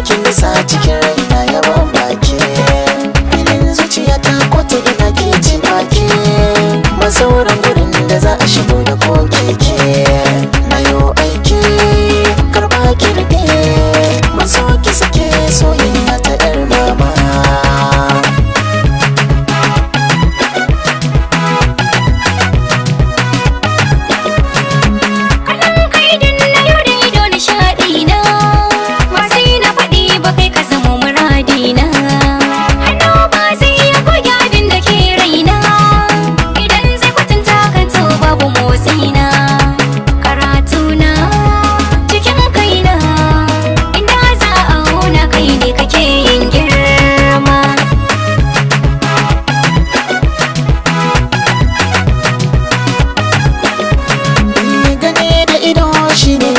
kin nisa cikin raina yawan baki filin zuciya ta kota ina ke ce baki masauran gurin da za a shigo da ko keke na yo aiki karba kirɗe maso ki sake soyayya ta yar mama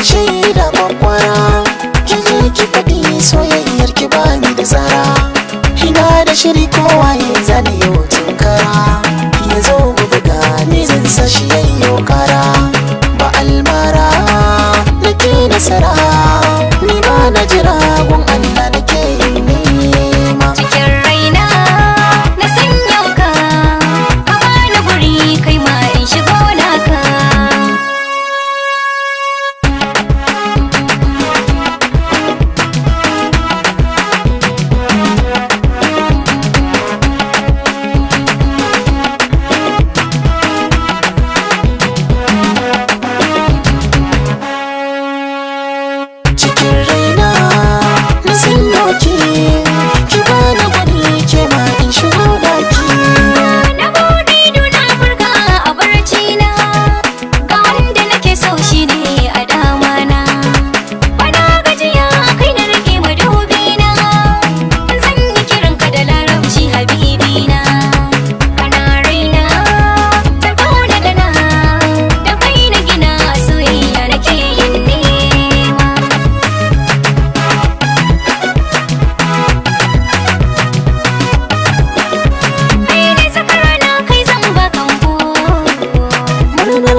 shaida kwakwara ki je ki faɗi soyayyar ki bani da tsara ina da shiri kowa ya zane yau tunkara ya zo mu buga ni zan sa shi yayyo kara ba almara nake nasara ni ba na jira gun Allah nake yin nema cikin raina na sanya ka ka bani guri kai ma in shigo naka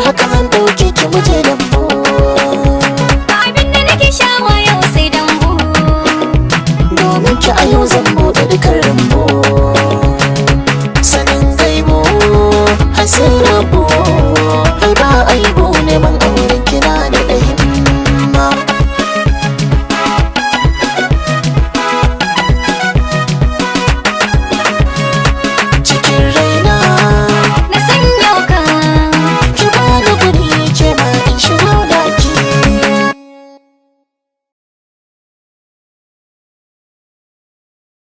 haka zan dauke ki muje dambu abin da nake shawa yau sai dambu domin ki a yau zan bude dukkan rambu